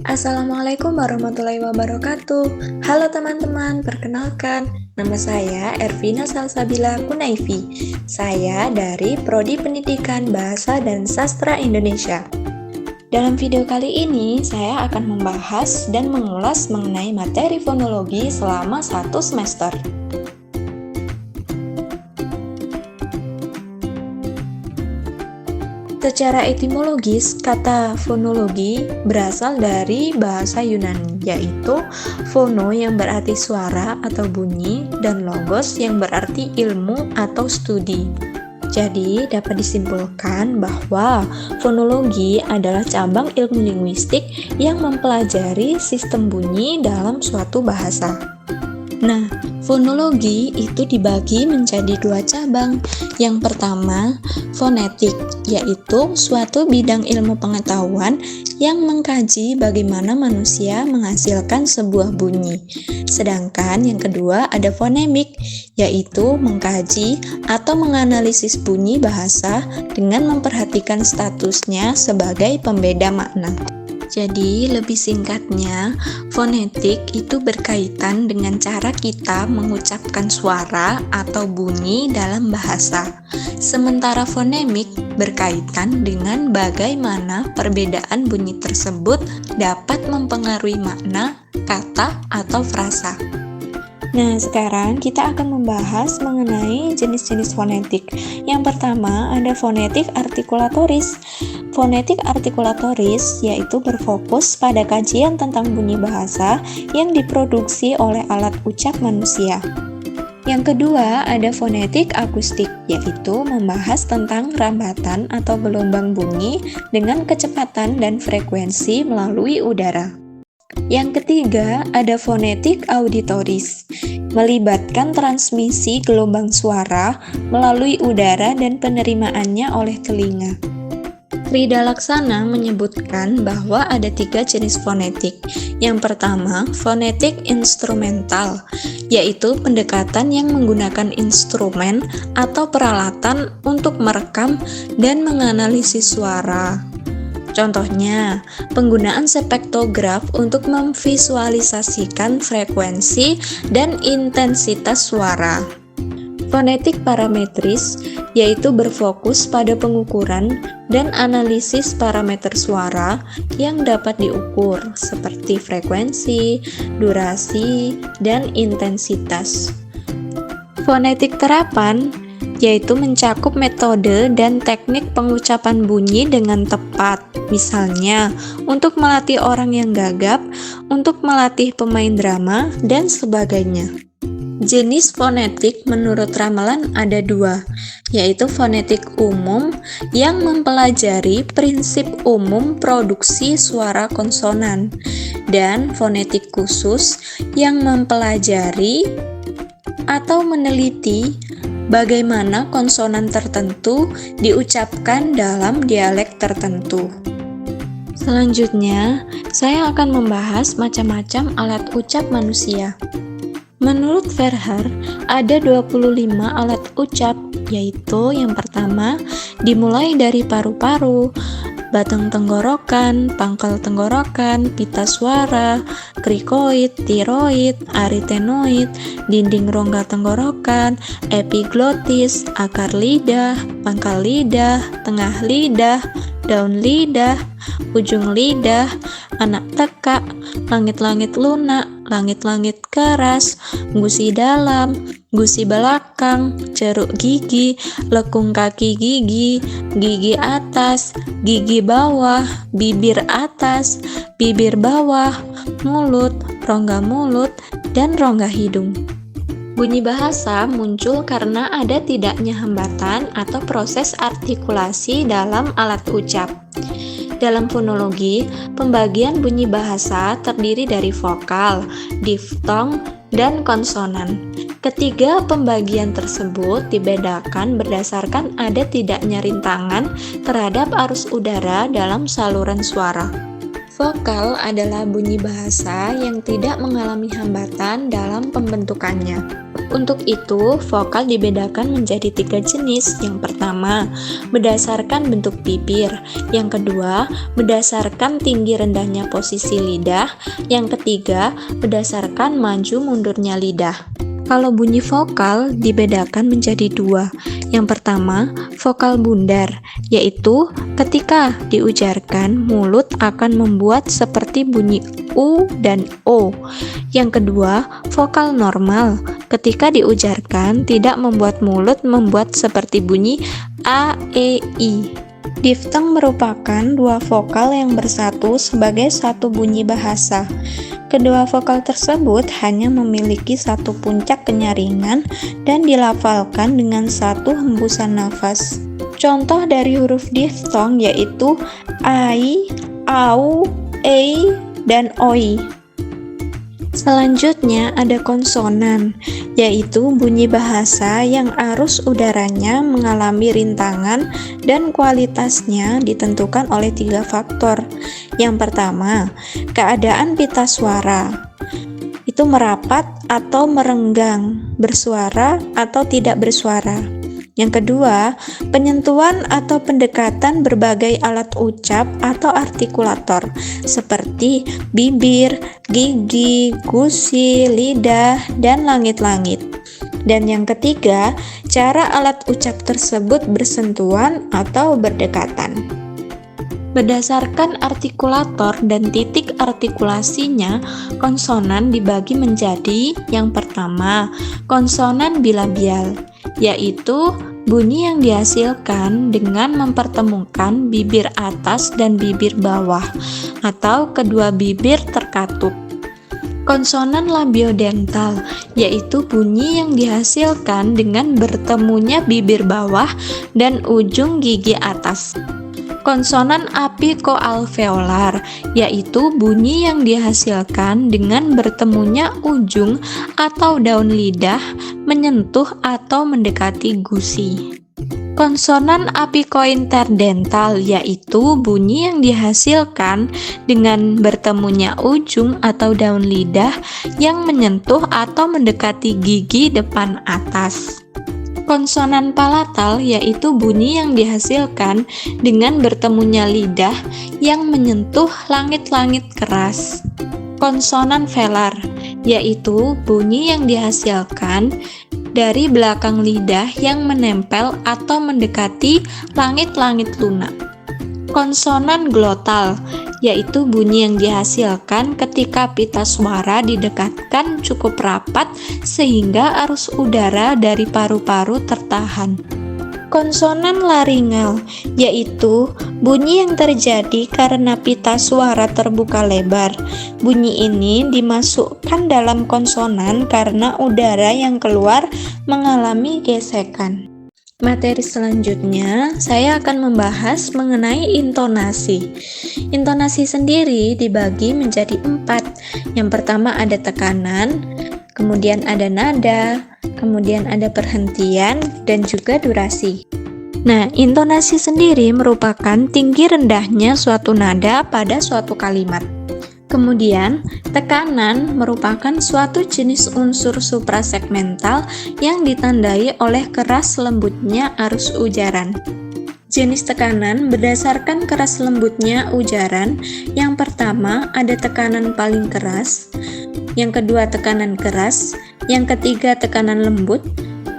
Assalamualaikum warahmatullahi wabarakatuh. Halo teman-teman, perkenalkan, nama saya Ervina Salsabila Kunaifi. Saya dari Prodi Pendidikan Bahasa dan Sastra Indonesia. Dalam video kali ini, saya akan membahas dan mengulas mengenai materi fonologi selama 1 semester. Secara etimologis, kata fonologi berasal dari bahasa Yunani, yaitu fono yang berarti suara atau bunyi, dan logos yang berarti ilmu atau studi. Jadi, dapat disimpulkan bahwa fonologi adalah cabang ilmu linguistik yang mempelajari sistem bunyi dalam suatu bahasa. Nah, fonologi itu dibagi menjadi 2 cabang. Yang pertama, fonetik, yaitu suatu bidang ilmu pengetahuan yang mengkaji bagaimana manusia menghasilkan sebuah bunyi. Sedangkan yang kedua ada fonemik, yaitu mengkaji atau menganalisis bunyi bahasa dengan memperhatikan statusnya sebagai pembeda makna. Jadi, lebih singkatnya, fonetik itu berkaitan dengan cara kita mengucapkan suara atau bunyi dalam bahasa. Sementara fonemik berkaitan dengan bagaimana perbedaan bunyi tersebut dapat mempengaruhi makna, kata, atau frasa. Nah, sekarang kita akan membahas mengenai jenis-jenis fonetik. Yang pertama, ada fonetik artikulatoris. Fonetik artikulatoris yaitu berfokus pada kajian tentang bunyi bahasa yang diproduksi oleh alat ucap manusia. Yang kedua, ada fonetik akustik, yaitu membahas tentang rambatan atau gelombang bunyi dengan kecepatan dan frekuensi melalui udara. Yang ketiga, ada fonetik auditoris, melibatkan transmisi gelombang suara melalui udara dan penerimaannya oleh telinga. Rida Laksana menyebutkan bahwa ada 3 jenis fonetik. Yang pertama, fonetik instrumental, yaitu pendekatan yang menggunakan instrumen atau peralatan untuk merekam dan menganalisis suara. Contohnya, penggunaan spektograf untuk memvisualisasikan frekuensi dan intensitas suara. Fonetik parametris, yaitu berfokus pada pengukuran dan analisis parameter suara yang dapat diukur, seperti frekuensi, durasi, dan intensitas. Fonetik terapan, yaitu mencakup metode dan teknik pengucapan bunyi dengan tepat. Misalnya, untuk melatih orang yang gagap, untuk melatih pemain drama, dan sebagainya. Jenis fonetik menurut ramalan ada 2, yaitu fonetik umum yang mempelajari prinsip umum produksi suara konsonan, dan fonetik khusus yang mempelajari atau meneliti bagaimana konsonan tertentu diucapkan dalam dialek tertentu. Selanjutnya, saya akan membahas macam-macam alat ucap manusia. Menurut Verher, ada 25 alat ucap, yaitu yang pertama, dimulai dari paru-paru, batang tenggorokan, pangkal tenggorokan, pita suara, krikoid, tiroid, aritenoid, dinding rongga tenggorokan, epiglotis, akar lidah, pangkal lidah, tengah lidah, daun lidah, ujung lidah, anak tekak, langit-langit lunak, langit-langit keras, gusi dalam, gusi belakang, ceruk gigi, lekung kaki gigi, gigi atas, gigi bawah, bibir atas, bibir bawah, mulut, rongga mulut, dan rongga hidung. Bunyi bahasa muncul karena ada tidaknya hambatan atau proses artikulasi dalam alat ucap. Dalam fonologi, pembagian bunyi bahasa terdiri dari vokal, diftong, dan konsonan. Ketiga pembagian tersebut dibedakan berdasarkan ada tidaknya rintangan terhadap arus udara dalam saluran suara. Vokal adalah bunyi bahasa yang tidak mengalami hambatan dalam pembentukannya. Untuk itu, vokal dibedakan menjadi 3 jenis. Yang pertama, berdasarkan bentuk bibir. Yang kedua, berdasarkan tinggi rendahnya posisi lidah. Yang ketiga, berdasarkan maju mundurnya lidah. Kalau bunyi vokal dibedakan menjadi 2. Yang pertama, vokal bundar, yaitu ketika diujarkan mulut akan membuat seperti bunyi U dan O. Yang kedua, vokal normal, ketika diujarkan tidak membuat mulut membuat seperti bunyi A, E, I. Diftong merupakan 2 vokal yang bersatu sebagai satu bunyi bahasa. Kedua vokal tersebut hanya memiliki satu puncak kenyaringan dan dilafalkan dengan satu hembusan nafas. Contoh dari huruf diftong yaitu ai, au, ei, dan oi. Selanjutnya ada konsonan, yaitu bunyi bahasa yang arus udaranya mengalami rintangan dan kualitasnya ditentukan oleh 3 faktor. Yang pertama, keadaan pita suara. Itu merapat atau merenggang, bersuara atau tidak bersuara. Yang kedua, penyentuhan atau pendekatan berbagai alat ucap atau artikulator seperti bibir, gigi, gusi, lidah, dan langit-langit. Dan yang ketiga, cara alat ucap tersebut bersentuhan atau berdekatan. Berdasarkan artikulator dan titik artikulasinya, konsonan dibagi menjadi yang pertama, konsonan bilabial, yaitu bunyi yang dihasilkan dengan mempertemukan bibir atas dan bibir bawah atau kedua bibir terkatup. Konsonan labiodental, yaitu bunyi yang dihasilkan dengan bertemunya bibir bawah dan ujung gigi atas. Konsonan apikoalveolar, yaitu bunyi yang dihasilkan dengan bertemunya ujung atau daun lidah menyentuh atau mendekati gusi. Konsonan apikointerdental, yaitu bunyi yang dihasilkan dengan bertemunya ujung atau daun lidah yang menyentuh atau mendekati gigi depan atas. Konsonan palatal, yaitu bunyi yang dihasilkan dengan bertemunya lidah yang menyentuh langit-langit keras. Konsonan velar, yaitu bunyi yang dihasilkan dari belakang lidah yang menempel atau mendekati langit-langit lunak. Konsonan glotal, yaitu bunyi yang dihasilkan ketika pita suara didekatkan cukup rapat sehingga arus udara dari paru-paru tertahan. Konsonan laringal, yaitu bunyi yang terjadi karena pita suara terbuka lebar. Bunyi ini dimasukkan dalam konsonan karena udara yang keluar mengalami gesekan. Materi selanjutnya, saya akan membahas mengenai intonasi. Intonasi sendiri dibagi menjadi 4. Yang pertama ada tekanan, kemudian ada nada, kemudian ada perhentian, dan juga durasi. Nah, intonasi sendiri merupakan tinggi rendahnya suatu nada pada suatu kalimat. Kemudian, tekanan merupakan suatu jenis unsur suprasegmental yang ditandai oleh keras lembutnya arus ujaran. Jenis tekanan berdasarkan keras lembutnya ujaran. Yang pertama ada tekanan paling keras, yang kedua tekanan keras, yang ketiga tekanan lembut,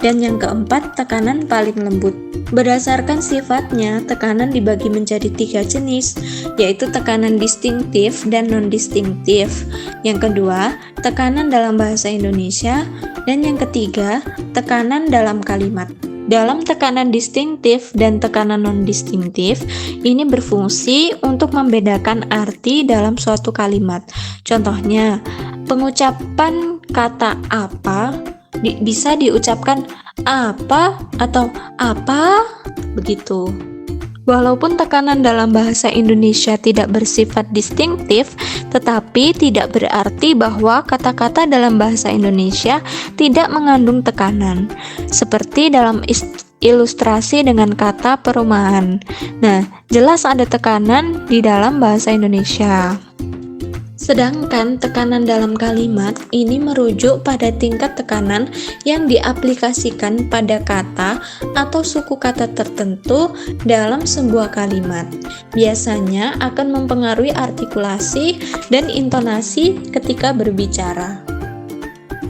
dan yang keempat tekanan paling lembut. Berdasarkan sifatnya, tekanan dibagi menjadi 3 jenis, yaitu tekanan distinktif dan non-distinktif. Yang kedua, tekanan dalam bahasa Indonesia, dan yang ketiga, tekanan dalam kalimat. Dalam tekanan distinktif dan tekanan non-distinktif, ini berfungsi untuk membedakan arti dalam suatu kalimat. Contohnya, pengucapan kata apa bisa diucapkan apa atau apa begitu. Walaupun tekanan dalam bahasa Indonesia tidak bersifat distintif, tetapi tidak berarti bahwa kata-kata dalam bahasa Indonesia tidak mengandung tekanan, seperti dalam ilustrasi dengan kata perumahan. Nah, jelas ada tekanan di dalam bahasa Indonesia. Sedangkan tekanan dalam kalimat ini merujuk pada tingkat tekanan yang diaplikasikan pada kata atau suku kata tertentu dalam sebuah kalimat. Biasanya akan mempengaruhi artikulasi dan intonasi ketika berbicara.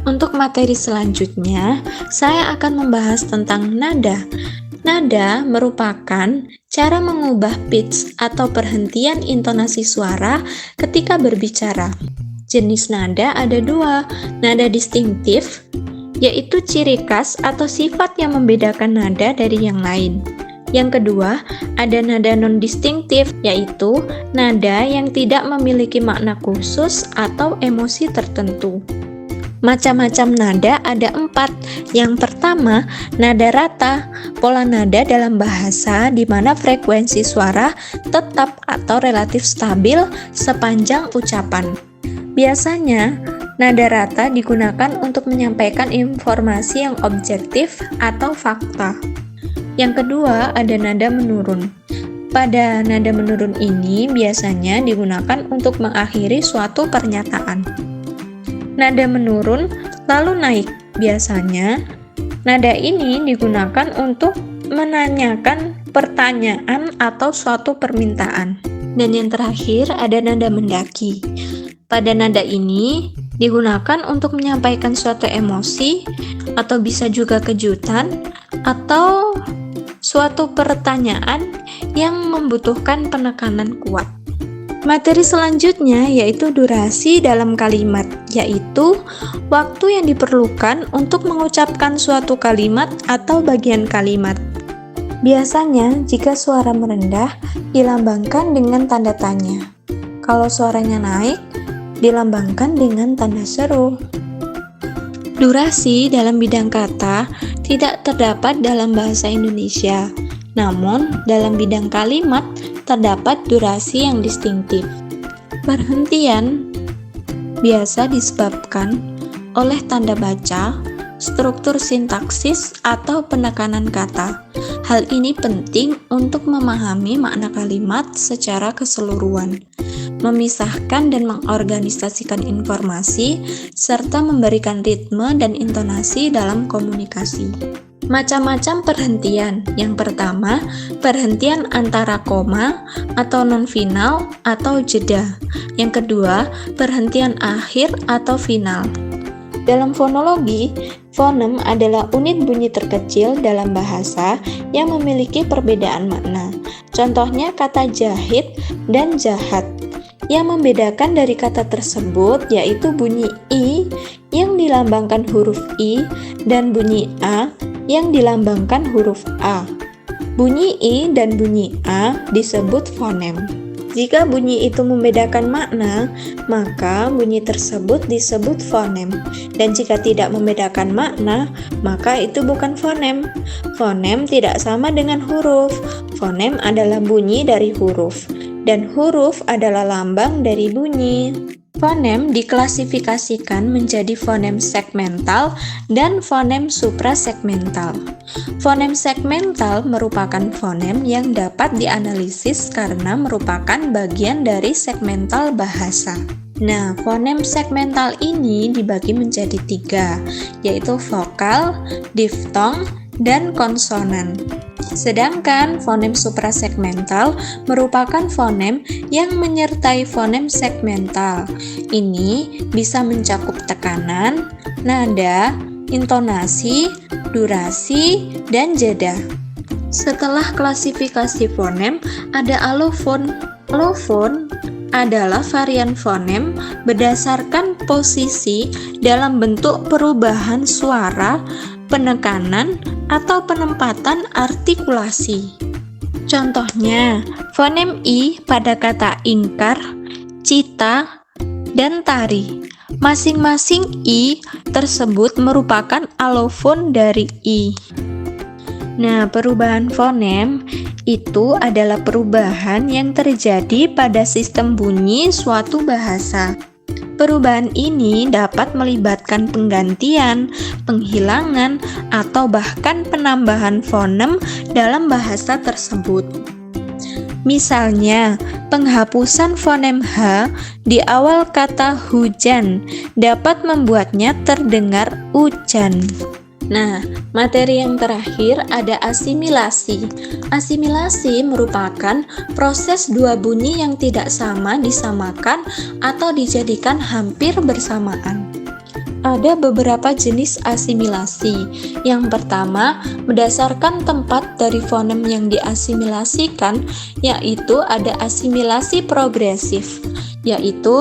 Untuk materi selanjutnya, saya akan membahas tentang nada. Nada merupakan cara mengubah pitch atau perhentian intonasi suara ketika berbicara. Jenis nada ada dua, nada distintif, yaitu ciri khas atau sifat yang membedakan nada dari yang lain. Yang kedua, ada nada non-distintif, yaitu nada yang tidak memiliki makna khusus atau emosi tertentu. Macam-macam nada ada 4. Yang pertama, nada rata. Pola nada dalam bahasa di mana frekuensi suara tetap atau relatif stabil sepanjang ucapan. Biasanya, nada rata digunakan untuk menyampaikan informasi yang objektif atau fakta. Yang kedua, ada nada menurun. Pada nada menurun ini biasanya digunakan untuk mengakhiri suatu pernyataan. Nada menurun lalu naik. Biasanya, nada ini digunakan untuk menanyakan pertanyaan atau suatu permintaan. Dan yang terakhir, ada nada mendaki. Pada nada ini digunakan untuk menyampaikan suatu emosi atau bisa juga kejutan atau suatu pertanyaan yang membutuhkan penekanan kuat. Materi selanjutnya yaitu durasi dalam kalimat, yaitu waktu yang diperlukan untuk mengucapkan suatu kalimat atau bagian kalimat. Biasanya, jika suara merendah, dilambangkan dengan tanda tanya. Kalau suaranya naik, dilambangkan dengan tanda seru. Durasi dalam bidang kata tidak terdapat dalam bahasa Indonesia, namun dalam bidang kalimat terdapat durasi yang distintif. Perhentian biasa disebabkan oleh tanda baca, struktur sintaksis, atau penekanan kata. Hal ini penting untuk memahami makna kalimat secara keseluruhan, memisahkan dan mengorganisasikan informasi, serta memberikan ritme dan intonasi dalam komunikasi. Macam-macam perhentian. Yang pertama, perhentian antara koma atau non-final atau jeda. Yang kedua, perhentian akhir atau final. Dalam fonologi, fonem adalah unit bunyi terkecil dalam bahasa yang memiliki perbedaan makna. Contohnya kata jahit dan jahat. Yang membedakan dari kata tersebut yaitu bunyi I yang dilambangkan huruf I dan bunyi A yang dilambangkan huruf A. Bunyi I dan bunyi A disebut fonem. Jika bunyi itu membedakan makna, maka bunyi tersebut disebut fonem. Dan jika tidak membedakan makna, maka itu bukan fonem. Fonem tidak sama dengan huruf. Fonem adalah bunyi dari huruf, dan huruf adalah lambang dari bunyi. Fonem diklasifikasikan menjadi fonem segmental dan fonem suprasegmental. Fonem segmental merupakan fonem yang dapat dianalisis karena merupakan bagian dari segmental bahasa. Nah, fonem segmental ini dibagi menjadi 3, yaitu vokal, diftong, dan konsonan. Sedangkan fonem suprasegmental merupakan fonem yang menyertai fonem segmental. Ini bisa mencakup tekanan, nada, intonasi, durasi, dan jeda. Setelah klasifikasi fonem, ada alofon. Alofon adalah varian fonem berdasarkan posisi dalam bentuk perubahan suara, penekanan, atau penempatan artikulasi. Contohnya, fonem I pada kata ingkar, cita, dan tari. Masing-masing I tersebut merupakan alofon dari I. Nah, perubahan fonem itu adalah perubahan yang terjadi pada sistem bunyi suatu bahasa. Perubahan ini dapat melibatkan penggantian, penghilangan, atau bahkan penambahan fonem dalam bahasa tersebut. Misalnya, penghapusan fonem H di awal kata hujan dapat membuatnya terdengar ujan. Nah, materi yang terakhir ada asimilasi. Asimilasi merupakan proses dua bunyi yang tidak sama disamakan atau dijadikan hampir bersamaan. Ada beberapa jenis asimilasi. Yang pertama, berdasarkan tempat dari fonem yang diasimilasikan, yaitu ada asimilasi progresif, yaitu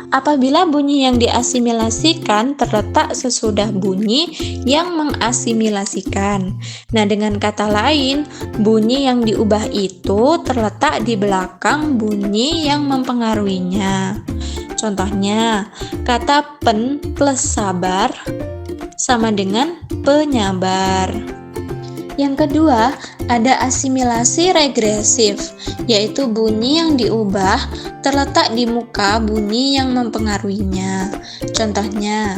apabila bunyi yang diasimilasikan terletak sesudah bunyi yang mengasimilasikan. Nah, dengan kata lain, bunyi yang diubah itu terletak di belakang bunyi yang mempengaruhinya. Contohnya, kata pen plus sabar sama dengan penyabar. Yang kedua, ada asimilasi regresif, yaitu bunyi yang diubah terletak di muka bunyi yang mempengaruhinya. Contohnya,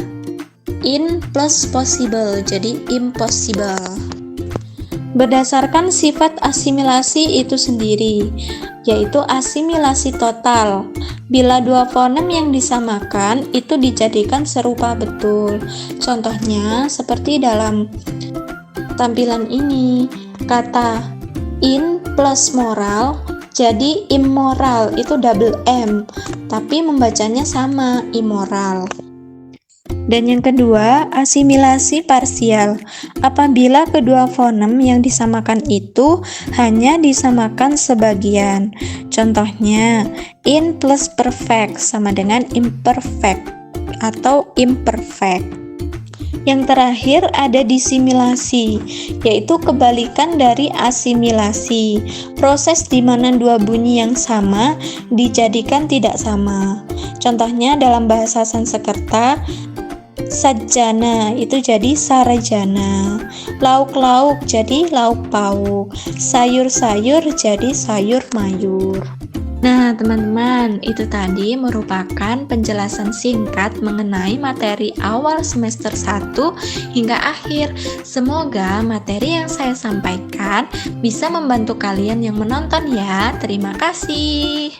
in plus possible, jadi impossible. Berdasarkan sifat asimilasi itu sendiri, yaitu asimilasi total. Bila dua fonem yang disamakan itu dijadikan serupa betul. Contohnya seperti dalam tampilan ini, kata in plus moral jadi immoral, itu double M, tapi membacanya sama, immoral. Dan yang kedua, asimilasi parsial. Apabila kedua fonem yang disamakan itu hanya disamakan sebagian. Contohnya, in plus perfect sama dengan imperfect atau imperfect. Yang terakhir ada disimilasi, yaitu kebalikan dari asimilasi. Proses di mana dua bunyi yang sama dijadikan tidak sama. Contohnya dalam bahasa Sanskerta, sajana itu jadi sarjana, lauk-lauk jadi lauk pauk, sayur-sayur jadi sayur mayur. Nah, teman-teman, itu tadi merupakan penjelasan singkat mengenai materi awal semester 1 hingga akhir. Semoga materi yang saya sampaikan bisa membantu kalian yang menonton ya. Terima kasih.